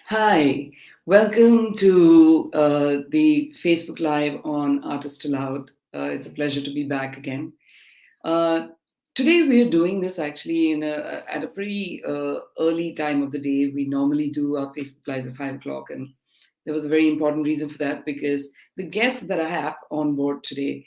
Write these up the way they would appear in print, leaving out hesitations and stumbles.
Hi, welcome to the Facebook Live on Artist Aloud. It's a pleasure to be back again. Uh, Today we're doing this actually at a pretty early time of the day. We normally do our Facebook Lives at 5 o'clock, and there was a very important reason for that because the guest that I have on board today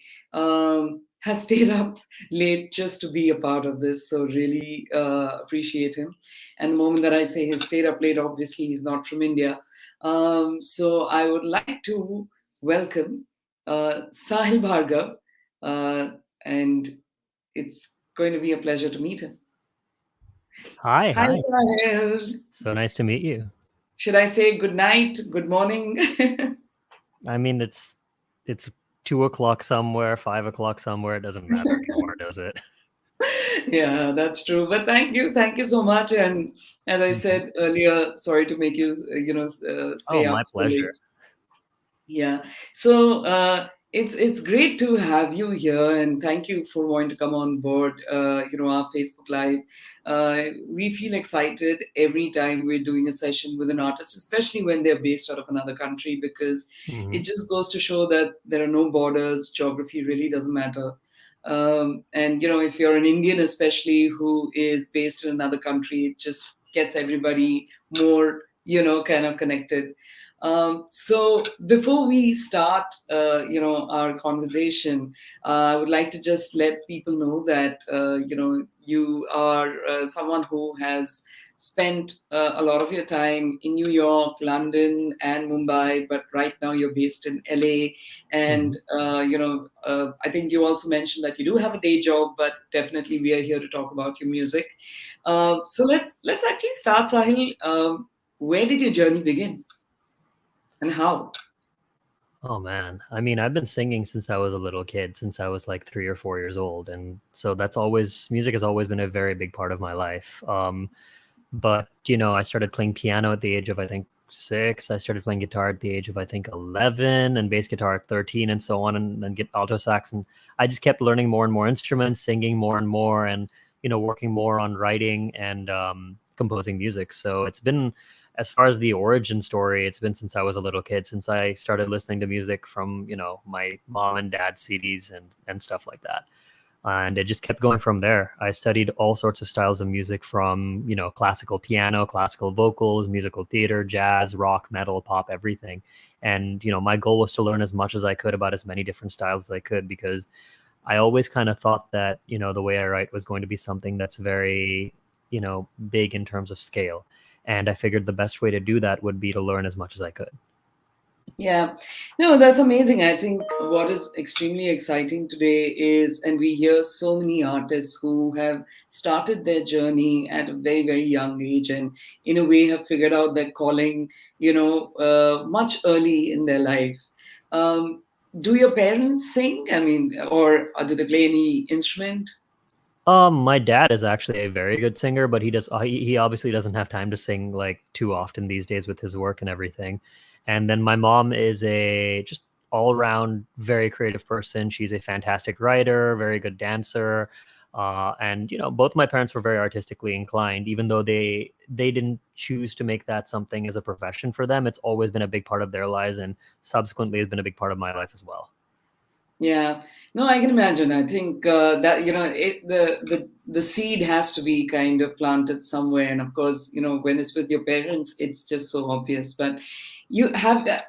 has stayed up late just to be a part of this. So really appreciate him. And the moment that I say he stayed up late, obviously he's not from India. So I would like to welcome Sahil Bhargav. And it's going to be a pleasure to meet him. Hi, Hi, hi. Sahil. So nice to meet you. Should I say good night, good morning? I mean, it's 2 o'clock somewhere, 5 o'clock somewhere. It doesn't matter anymore, does it? Yeah, that's true. But thank you so much. And as I Mhm. said earlier, sorry to make you, Oh, stay up my so late. pleasure. Yeah. So it's great to have you here, and thank you for wanting to come on board. Our Facebook Live. We feel excited every time we're doing a session with an artist, especially when they're based out of another country, because it Hmm. just goes to show that there are no borders. Geography really doesn't matter. And if you're an Indian, especially who is based in another country, it just gets everybody more, kind of connected. So before we start, our conversation, I would like to just let people know that you are someone who has spent a lot of your time in New York, London, and Mumbai, but right now you're based in LA. And Hmm. I think you also mentioned that you do have a day job, but definitely we are here to talk about your music. So let's actually start, Sahil. Where did your journey begin? And how? Oh man. I mean, I've been singing since I was a little kid, since I was like 3 or 4 years old, and so that's always music has always been a very big part of my life. But I started playing piano at the age of I think 6. I started playing guitar at the age of I think 11, and bass guitar at 13, and so on, and then get alto sax, and I just kept learning more and more instruments, singing more and more, and working more on writing and composing music. So it's been, as far as the origin story, it's been since I was a little kid, since I started listening to music from my mom and dad's CDs and stuff like that, and it just kept going from there. I studied all sorts of styles of music, from classical piano, classical vocals, musical theater, jazz, rock, metal, pop, everything. And my goal was to learn as much as I could about as many different styles as I could, because I always kind of thought that the way I write was going to be something that's very big in terms of scale, and I figured the best way to do that would be to learn as much as I could. Yeah, no, that's amazing. I think what is extremely exciting today is, and we hear so many artists who have started their journey at a very, very young age and, in a way, have figured out their calling, much early in their life. Um, do your parents sing? I mean, or do they play any instrument? My dad is actually a very good singer, but he obviously doesn't have time to sing like too often these days with his work and everything. And then my mom is a just all around very creative person. She's a fantastic writer, very good dancer. And both my parents were very artistically inclined, even though they didn't choose to make that something as a profession for them. It's always been a big part of their lives, and subsequently has been a big part of my life as well. Yeah, no, I can imagine. I think that the seed has to be kind of planted somewhere, and of course, when it's with your parents, it's just so obvious. But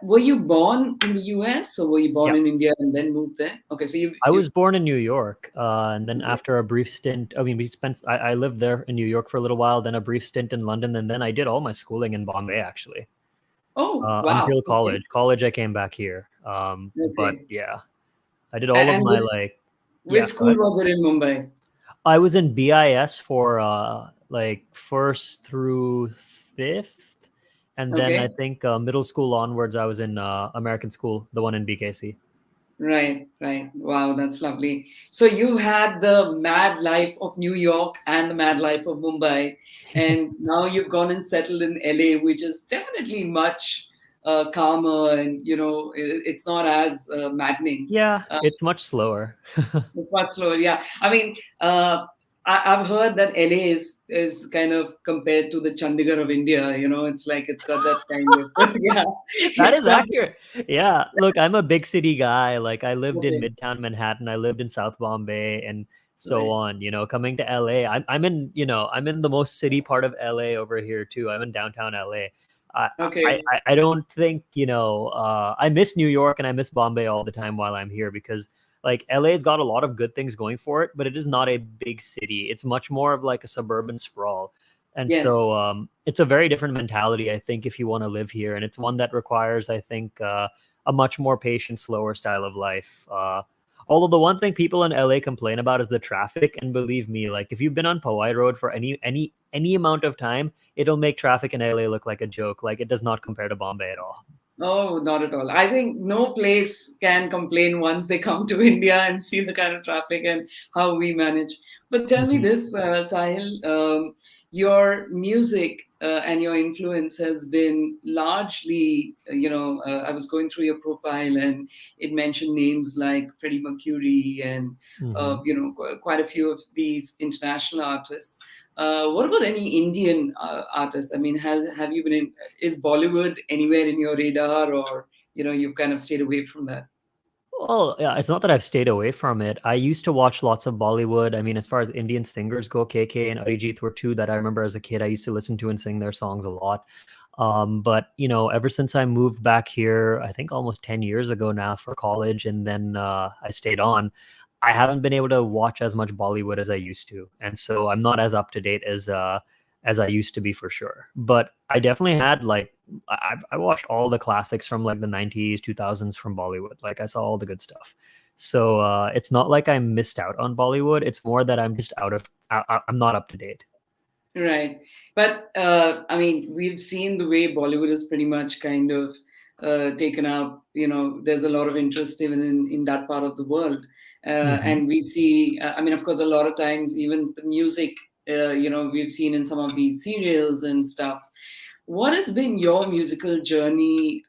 were you born in the U.S. or were you born Yeah. in India and then moved there? Okay, so I you was born in New York, and then after a brief stint, I mean, I lived there in New York for a little while, then a brief stint in London, and then I did all my schooling in Bombay, actually, oh wow, until okay, college. College, I came back here. But okay, yeah, I did all of and my, like, which yeah, go school ahead. was it in Mumbai? I was in BIS for like first through fifth, and then I Okay. think middle school onwards, I was in American school, the one in BKC. Right, right. Wow, that's lovely. So you had the mad life of New York and the mad life of Mumbai, and now you've gone and settled in LA, which is definitely much calmer, and it's not as maddening. Yeah, Uh, it's much slower. it's much slower. Yeah, I mean, I've heard that LA is kind of compared to the Chandigarh of India. It's like it's got that kind of yeah. That It's is got accurate. Yeah. Look, I'm a big city guy. Like I lived in okay, Midtown Manhattan, I lived in South Bombay and so right. on. Coming to LA, I'm in, I'm in the most city part of LA over here too. I'm in downtown LA. I I Okay. I don't think, I miss New York and I miss Bombay all the time while I'm here because like LA's got a lot of good things going for it, but it is not a big city. It's much more of like a suburban sprawl. And Yes. so it's a very different mentality, I think, if you want to live here. And it's one that requires, I think, a much more patient, slower style of life. Although the one thing people in LA complain about is the traffic, and believe me, like if you've been on Powai Road for any amount of time, it'll make traffic in LA look like a joke. Like it does not compare to Bombay at all. Oh, not at all. I think no place can complain once they come to India and see the kind of traffic and how we manage. But tell me Mhm. this, Sahil, your music and your influence has been largely, I was going through your profile and it mentioned names like Freddie Mercury and, Mhm. quite a few of these international artists. What about any Indian artists? I mean, have you been in? Is Bollywood anywhere in your radar, or you've kind of stayed away from that? Well, yeah, it's not that I've stayed away from it. I used to watch lots of Bollywood. I mean, as far as Indian singers go, KK and Arijit were two that I remember as a kid. I used to listen to and sing their songs a lot. But ever since I moved back here, I think almost 10 years ago now for college, and then I stayed on. I haven't been able to watch as much Bollywood as I used to, and so I'm not as up to date as I used to be for sure. But I definitely had like I watched all the classics from like the 90s, 2000s from Bollywood. Like I saw all the good stuff. So it's not like I missed out on Bollywood. It's more that I'm just I'm not up to date. Right. But I mean, we've seen the way Bollywood is pretty much kind of taken up. There's a lot of interest even in that part of the world. Hmm. And we see, I mean, of course, a lot of times, even the music, we've seen in some of these serials and stuff. What has been your musical journey,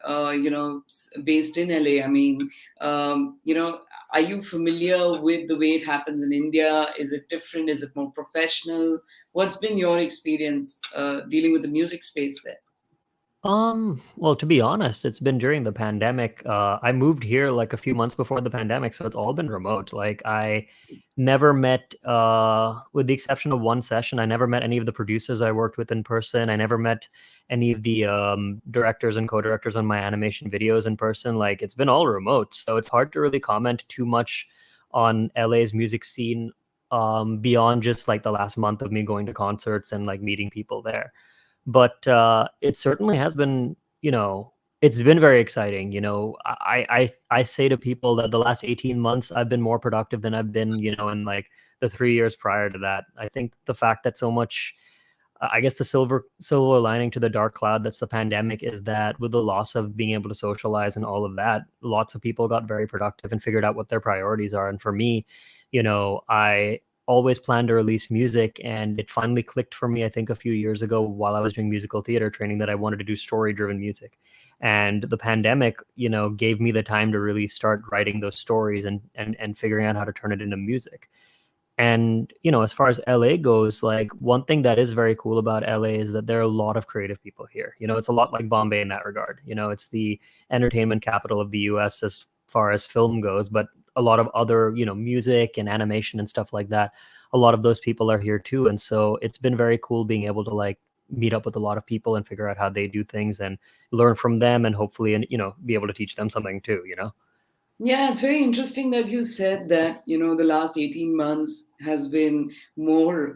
based in LA? I mean, are you familiar with the way it happens in India? Is it different? Is it more professional? What's been your experience dealing with the music space there? Well, to be honest, it's been during the pandemic. I moved here like a few months before the pandemic, so it's all been remote. Like I never met, with the exception of one session, I never met any of the producers I worked with in person. I never met any of the directors and co-directors on my animation videos in person. Like it's been all remote, so it's hard to really comment too much on LA's music scene, beyond just like the last month of me going to concerts and like meeting people there. But it certainly has been, it's been very exciting. I say to people that the last 18 months I've been more productive than I've been, in like the 3 years prior to that. I think the fact that so much, I guess the silver lining to the dark cloud that's the pandemic is that with the loss of being able to socialize and all of that, lots of people got very productive and figured out what their priorities are. And for me, I always planned to release music, and it finally clicked for me, I think a few years ago while I was doing musical theater training, that I wanted to do story driven music. And the pandemic, gave me the time to really start writing those stories and figuring out how to turn it into music. And, as far as LA goes, like one thing that is very cool about LA is that there are a lot of creative people here. It's a lot like Bombay in that regard. It's the entertainment capital of the US as far as film goes, but a lot of other, music and animation and stuff like that. A lot of those people are here too. And so it's been very cool being able to like meet up with a lot of people and figure out how they do things and learn from them and hopefully, and, be able to teach them something too. Yeah, it's very interesting that you said that, the last 18 months has been more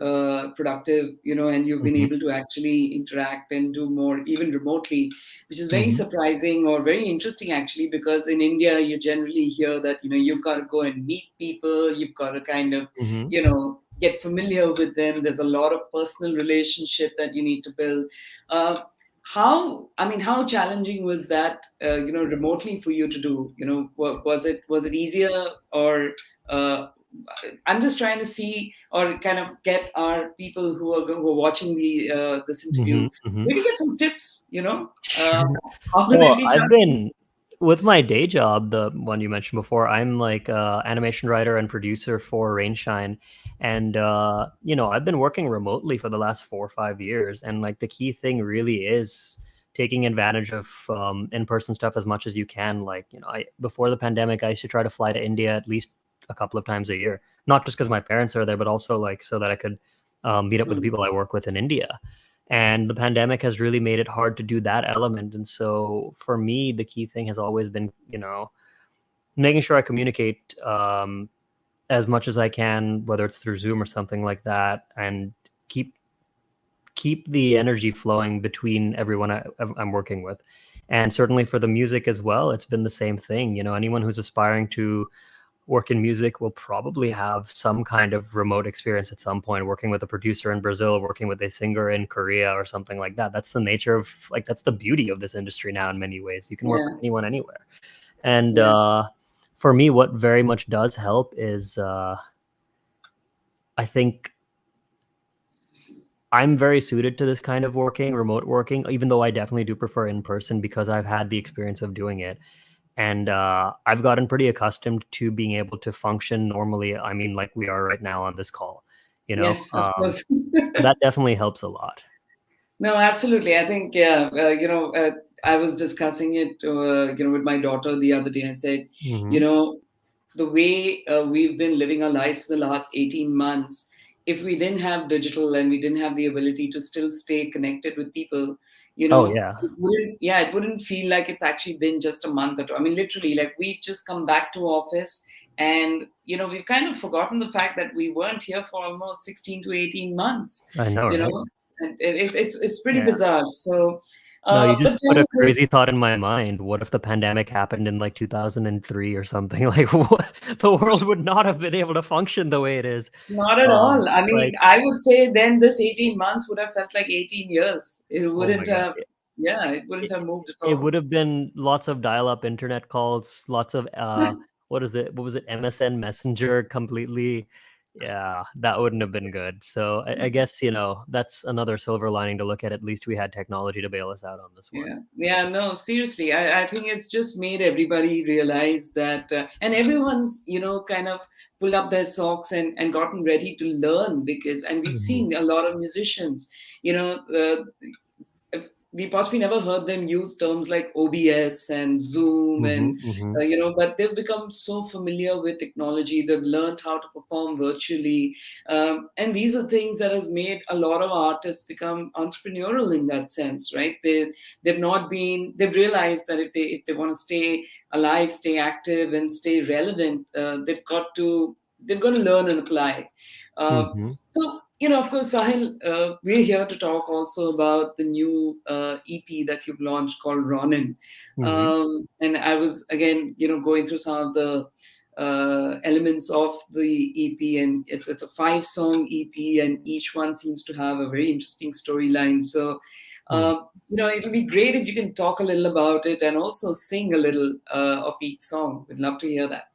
productive, and you've been Hmm. able to actually interact and do more, even remotely, which is very Hmm. surprising or very interesting, actually, because in India, you generally hear that, you've got to go and meet people, you've got to kind of, Hmm. get familiar with them. There's a lot of personal relationship that you need to build. Uh, how challenging was that, remotely for you to do? Was it easier, or uh, I'm just trying to see or kind of get our people who are watching this Hmm. interview, Hmm. maybe get some tips, Sure. how do they Well, reach I've out to you? been with my day job, the one you mentioned before, I'm like animation writer and producer for Rainshine, and I've been working remotely for the last 4 or 5 years, and like the key thing really is taking advantage of in-person stuff as much as you can. Like I before the pandemic, I used to try to fly to India at least a couple of times a year, not just because my parents are there, but also like so that I could meet up with the Mm. people I work with in India. And the pandemic has really made it hard to do that element. And so for me, the key thing has always been, making sure I communicate as much as I can, whether it's through Zoom or something like that, and keep keep the energy flowing between everyone I'm working with. And certainly for the music as well, it's been the same thing. Anyone who's aspiring to work in music will probably have some kind of remote experience at some point, working with a producer in Brazil, working with a singer in Korea or something like that. That's the nature of, like, that's the beauty of this industry now in many ways. You can work Yeah. with anyone anywhere. And Yes. for me, what very much does help is I think I'm very suited to this kind of working, remote working, even though I definitely do prefer in person because I've had the experience of doing it. And I've gotten pretty accustomed to being able to function normally. I mean, like we are right now on this call, you know. Yes, of course. So that definitely helps a lot. No, absolutely. I think, yeah, I was discussing it, with my daughter the other day. I said, you Hmm. know, the way we've been living our life for the last 18 months, if we didn't have digital and we didn't have the ability to still stay connected with people, Oh yeah, it wouldn't feel like it's actually been just a month or two. I mean, literally, like we've just come back to office and, we've kind of forgotten the fact that we weren't here for almost 16 to 18 months, I know, you right? know, and it's pretty Yeah. bizarre. So, No, you but just tell put a me this. crazy thought in my mind. What if the pandemic happened in like 2003 or something? Like, what? The world would not have been able to function the way it is. Not at all. I mean, Like, I would say then this 18 months would have felt like 18 years. It oh my wouldn't God. have, yeah, it wouldn't It have moved at it all. would have been lots of dial-up internet calls, lots of, what is it? What was it? MSN Messenger completely. Yeah, that wouldn't have been good. So I guess, that's another silver lining to look at. At least we had technology to bail us out on this one. Yeah, yeah, no, seriously, I think it's just made everybody realize that, and everyone's, kind of pulled up their socks and gotten ready to learn because, and we've Mhm. seen a lot of musicians, you know, we possibly never heard them use terms like OBS and Zoom and Mhm, mhm. but they've become so familiar with technology. They've learned how to perform virtually, and these are things that has made a lot of artists become entrepreneurial in that sense, right? They've realized that if they want to stay alive, stay active, and stay relevant, they've got to learn and apply. Uh, Mhm, so, of course, Sahil, we're here to talk also about the new EP that you've launched called Ronin. mhm, And I was, again, going through some of the elements of the EP, and it's a 5-song EP, and each one seems to have a very interesting storyline. So, mm. it'll be great if you can talk a little about it and also sing a little of each song. We'd love to hear that.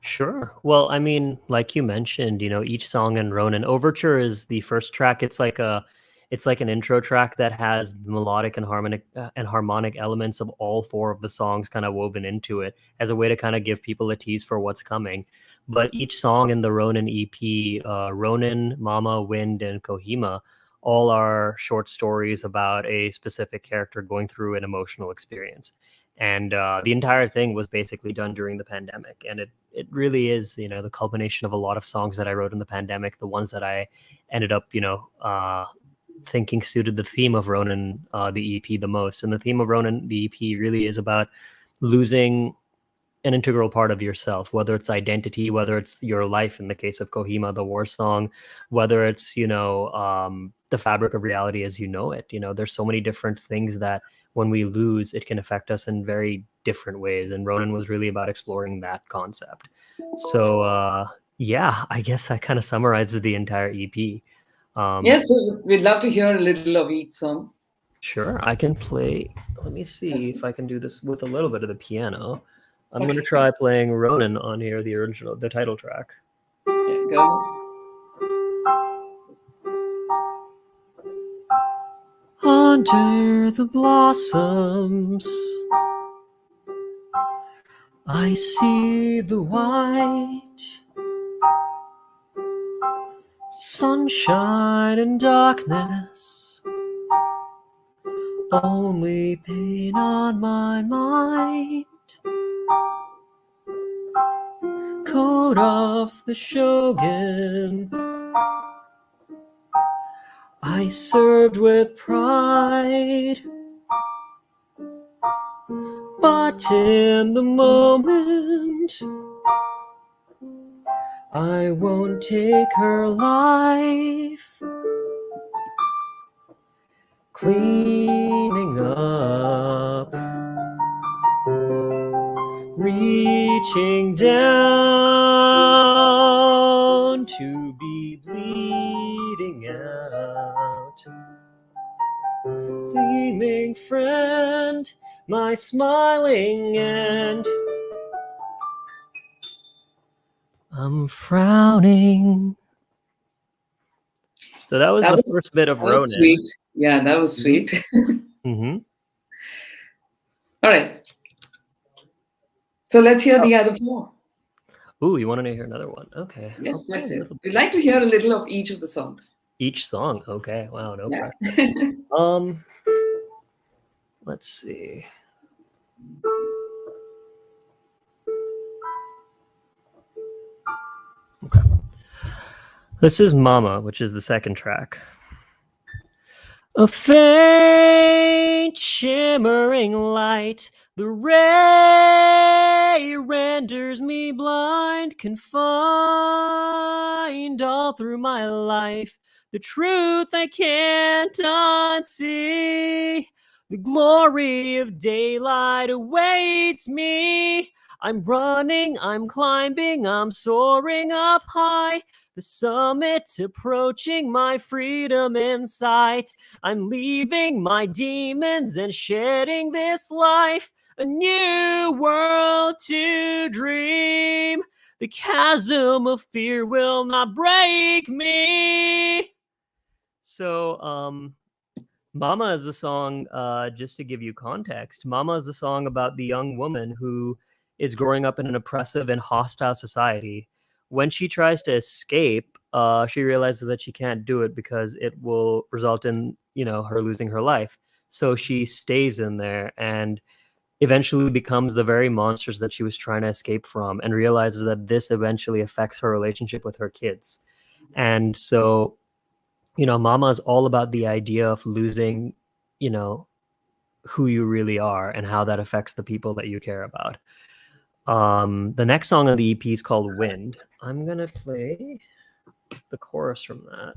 Sure. Well, I mean, like you mentioned, each song in Ronin Overture is the first track. It's like an intro track that has the melodic and harmonic elements of all four of the songs kind of woven into it as a way to kind of give people a tease for what's coming. But each song in the Ronin EP, Ronin, Mama, Wind, and Kohima, all are short stories about a specific character going through an emotional experience. And the entire thing was basically done during the pandemic, and it really is, the culmination of a lot of songs that I wrote in the pandemic, the ones that I ended up, thinking suited the theme of Ronan, the EP, the most. And the theme of Ronan, the EP, really is about losing an integral part of yourself, whether it's identity, whether it's your life in the case of Kohima, the war song, whether it's, the fabric of reality as you know it. There's so many different things that when we lose, it can affect us in very different ways. And Ronan was really about exploring that concept. So, yeah, I guess that kind of summarizes the entire EP. Um, Yes, so we'd love to hear a little of each song. sure, I can play. Let me see if I can do this with a little bit of the piano. I'm gonna Okay, try playing Ronin on here, the original, the title track. yeah, go ahead. Under the blossoms, I see the white sunshine and darkness, only pain on my mind. Coat off the shogun, I served with pride, but in the moment I won't take her life. Cleaning up, reaching down to be bleeding out. Gleaming friend, my smiling end. I'm frowning. So that was That the was first bit of that was Ronin. sweet. Yeah, that was Mhm. sweet. Mm-hmm. All right. So let's hear the other four. Ooh, you want to hear another one? Okay, I'll Yes, play a yes, yes. little We'd bit. like to hear a little of each of the songs. Each song. Okay, wow, no Yeah. pressure. Um, let's see. Okay. This is Mama, which is the second track. A faint shimmering light, the ray renders me blind, confined all through my life. The truth I can't unsee. The glory of daylight awaits me. I'm running, I'm climbing, I'm soaring up high. The summit's approaching, my freedom in sight. I'm leaving my demons and shedding this life, a new world to dream. The chasm of fear will not break me. So, Mama is a song, just to give you context. Mama is a song about the young woman who is growing up in an oppressive and hostile society. When she tries to escape, she realizes that she can't do it because it will result in, her losing her life. So she stays in there and eventually becomes the very monsters that she was trying to escape from, and realizes that this eventually affects her relationship with her kids. And so, Mama is all about the idea of losing, you know, who you really are and how that affects the people that you care about. The next song on the EP is called Wind. I'm gonna play the chorus from that.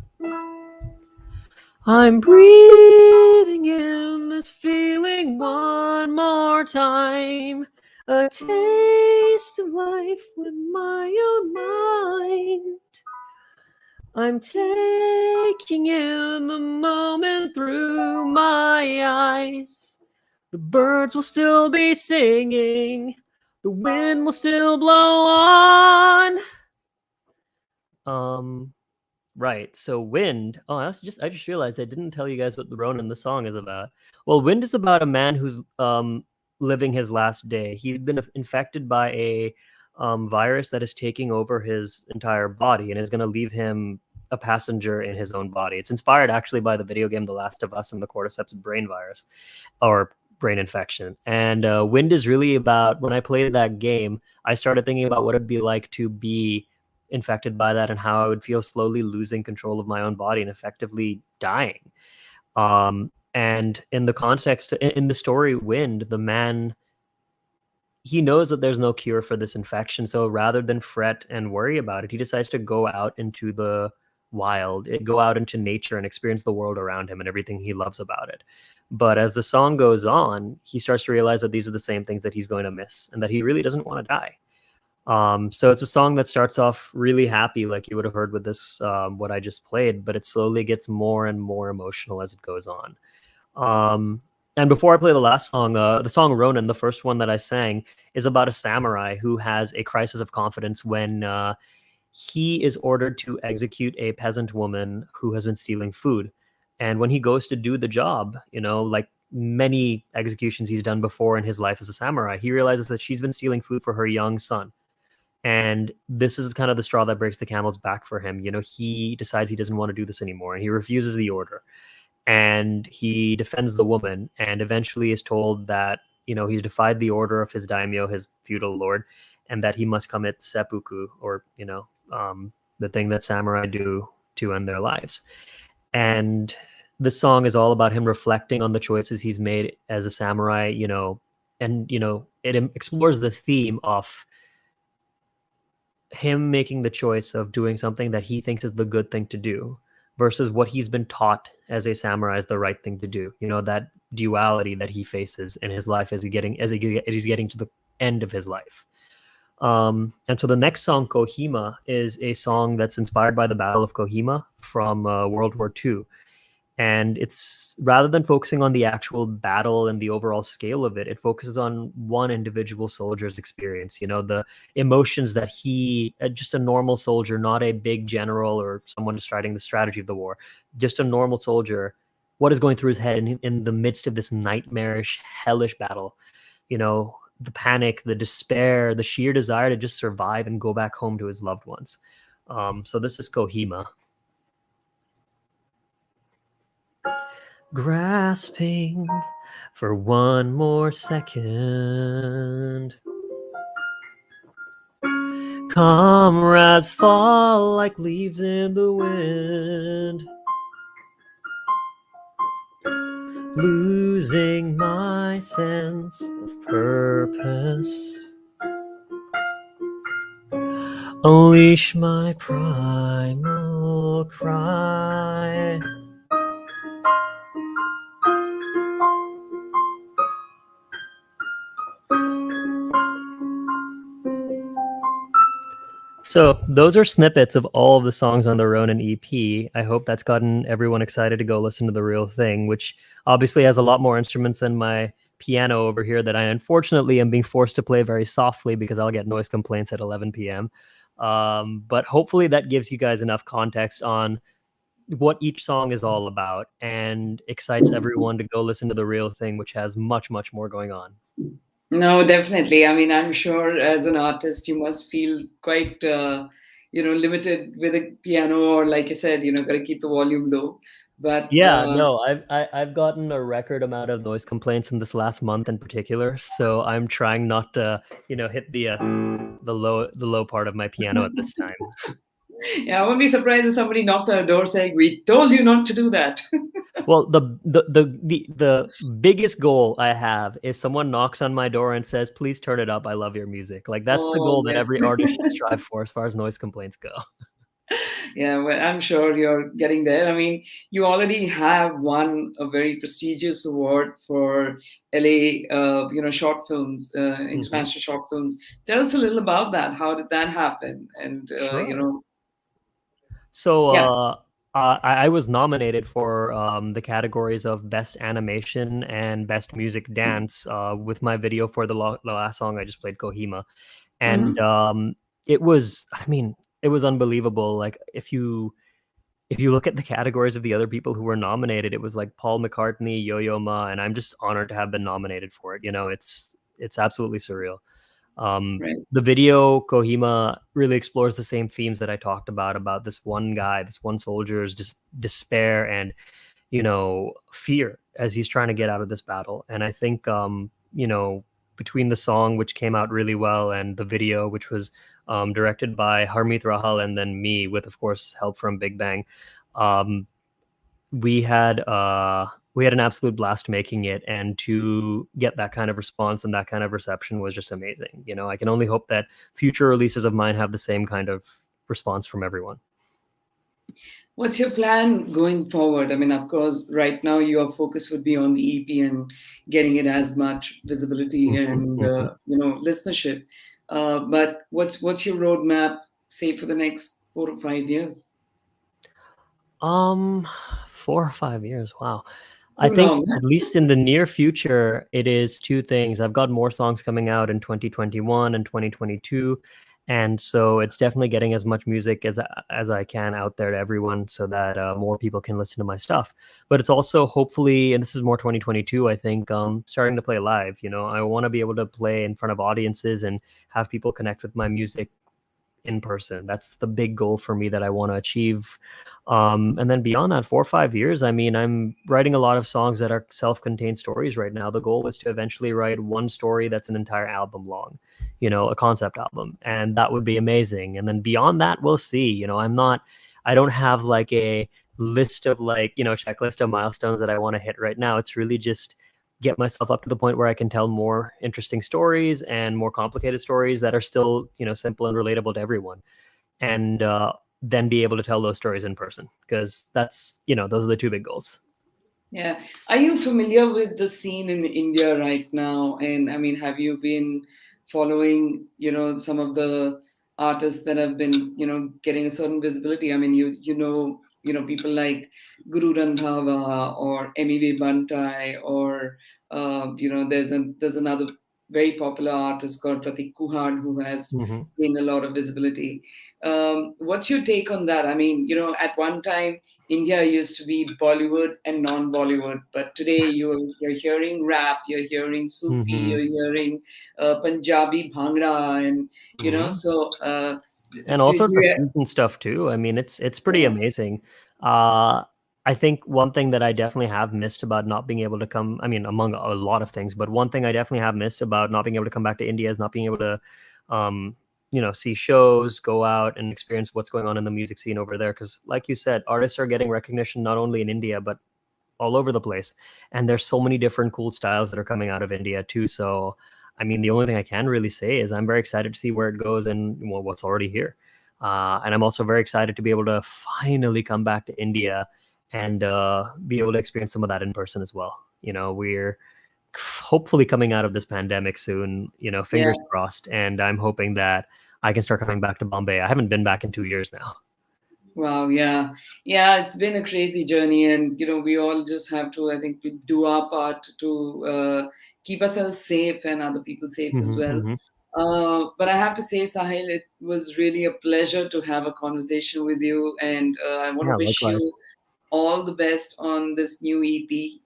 I'm breathing in this feeling one more time. A taste of life with my own mind. I'm taking in the moment through my eyes. The birds will still be singing. The wind will still blow on. Right. So Wind. Oh, I just realized I didn't tell you guys what the Ronin the song is about. Well, Wind is about a man who's living his last day. He's been infected by a virus that is taking over his entire body and is going to leave him a passenger in his own body. It's inspired actually by the video game The Last of Us and the cordyceps brain virus or brain infection. And Wind is really about, when I played that game, I started thinking about what it'd be like to be infected by that and how I would feel slowly losing control of my own body and effectively dying. And in the context, in the story Wind, the man, he knows that there's no cure for this infection. So rather than fret and worry about it, he decides to go out into the wild, go out into nature and experience the world around him and everything he loves about it. But as the song goes on, he starts to realize that these are the same things that he's going to miss and that he really doesn't want to die. So it's a song that starts off really happy, like you would have heard with this, what I just played, but it slowly gets more and more emotional as it goes on. And before I play the last song, the song Ronin, the first one that I sang, is about a samurai who has a crisis of confidence when he is ordered to execute a peasant woman who has been stealing food. And when he goes to do the job, like many executions he's done before in his life as a samurai. He realizes that she's been stealing food for her young son. And this is kind of the straw that breaks the camel's back for him. He decides he doesn't want to do this anymore and he refuses the order. And he defends the woman and eventually is told that, he's defied the order of his daimyo, his feudal lord, and that he must commit seppuku, or, the thing that samurai do to end their lives. And the song is all about him reflecting on the choices he's made as a samurai, and, it explores the theme of him making the choice of doing something that he thinks is the good thing to do versus what he's been taught as a samurai is the right thing to do. That duality that he faces in his life as he's getting to the end of his life. And so the next song, Kohima, is a song that's inspired by the Battle of Kohima from World War II. And it's, rather than focusing on the actual battle and the overall scale of it, it focuses on one individual soldier's experience, the emotions that he, just a normal soldier, not a big general or someone deciding the strategy of the war, just a normal soldier, what is going through his head in the midst of this nightmarish, hellish battle. The panic, the despair, the sheer desire to just survive and go back home to his loved ones. So this is Kohima. Grasping for one more second, comrades fall like leaves in the wind, losing my sense of purpose, unleash my primal cry. So those are snippets of all of the songs on the Ronin EP. I hope that's gotten everyone excited to go listen to The Real Thing, which obviously has a lot more instruments than my piano over here that I unfortunately am being forced to play very softly because I'll get noise complaints at 11 p.m. But hopefully that gives you guys enough context on what each song is all about and excites everyone to go listen to The Real Thing, which has much, much more going on. No, definitely. I mean, I'm sure as an artist, you must feel quite, limited with a piano, or like you said, got to keep the volume low. But Yeah, no, I've gotten a record amount of noise complaints in this last month in particular, so I'm trying not to, hit the low part of my piano at this time. yeah, I won't be surprised if somebody knocked on our door saying, "We told you not to do that." Well, the biggest goal I have is someone knocks on my door and says, "Please turn it up. I love your music." Like that's the Oh, goal that yes. every artist should strive for as far as noise complaints go. Yeah, well, I'm sure you're getting there. I mean, you already have won a very prestigious award for LA, short films, Mhm. international short films. Tell us a little about that. How did that happen? And Sure. So yeah. I was nominated for the categories of Best Animation and Best Music Dance with my video for the last song I just played, Kohima. And Mhm. I mean, it was unbelievable. Like if you look at the categories of the other people who were nominated, it was like Paul McCartney, Yo-Yo Ma, and I'm just honored to have been nominated for it. It's absolutely surreal. Right. The video Kohima really explores the same themes that I talked about this one guy, this one soldier's just despair and fear as he's trying to get out of this battle. And I think between the song, which came out really well, and the video, which was directed by Harmeet Rahal and then me, with of course help from Big Bang, um, we had an absolute blast making it, and to get that kind of response and that kind of reception was just amazing. I can only hope that future releases of mine have the same kind of response from everyone. What's your plan going forward? I mean, of course, right now your focus would be on the EP and getting it as much visibility Mhm, and mhm. listenership. But what's your roadmap, say, for the next 4 to 5 years? Um, 4 or 5 years, wow. I Too think long. at least in the near future, it is 2 things. I've got more songs coming out in 2021 and 2022, And so it's definitely getting as much music as I can out there to everyone, so that more people can listen to my stuff. But it's also hopefully, and this is more 2022, I think, starting to play live. You know, I want to be able to play in front of audiences and have people connect with my music in person. That's the big goal for me that I want to achieve. And then beyond that, 4 or 5 years, I mean, I'm writing a lot of songs that are self-contained stories right now. The goal is to eventually write one story that's an entire album long, you know, a concept album, and that would be amazing. And then beyond that, we'll see. You know, I don't have like a list of, like, you know, checklist of milestones that I want to hit right now. It's really just get myself up to the point where I can tell more interesting stories and more complicated stories that are still, you know, simple and relatable to everyone. And then be able to tell those stories in person, because that's, you know, those are the two big goals. Yeah. Are you familiar with the scene in India right now? And I mean, have you been following, some of the artists that have been, getting a certain visibility? I mean, people like Guru Randhawa or Emilie Bantai, or there's another very popular artist called Pratik Kuhad who has Hmm. gained a lot of visibility. What's your take on that? I mean, at one time India used to be Bollywood and non-Bollywood, but today you're hearing rap, you're hearing Sufi, Hmm. you're hearing Punjabi Bhangra, and Hmm. so And do all sorts of you? fusion stuff too. I mean, it's pretty Yeah, amazing. Uh, I think one thing that I definitely have missed about not being able to come, I mean, among a lot of things, but one thing I definitely have missed about not being able to come back to India is not being able to, um, you know, see shows, go out and experience what's going on in the music scene over there. Because, like you said, artists are getting recognition not only in India but all over the place. And there's so many different cool styles that are coming out of India too. So, I mean, the only thing I can really say is I'm very excited to see where it goes and, well, what's already here. And I'm also very excited to be able to finally come back to India and be able to experience some of that in person as well. You know, we're hopefully coming out of this pandemic soon, you know, yeah. fingers crossed. And I'm hoping that I can start coming back to Bombay. I haven't been back in 2 years now. Wow, yeah. Yeah, it's been a crazy journey, and we all just have to, I think, we do our part to keep ourselves safe and other people safe as Hmm. well. Hmm. But I have to say, Sahil, it was really a pleasure to have a conversation with you, and I want to Yeah, wish likewise. you all the best on this new EP.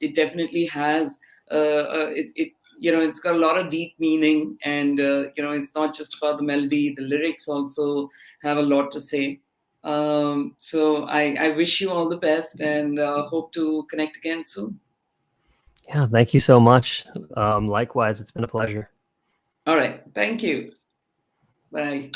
It definitely has it's got a lot of deep meaning, and it's not just about the melody. The lyrics also have a lot to say. So I wish you all the best, and hope to connect again soon. Yeah, thank you so much. Likewise, it's been a pleasure. All right, thank you. Bye.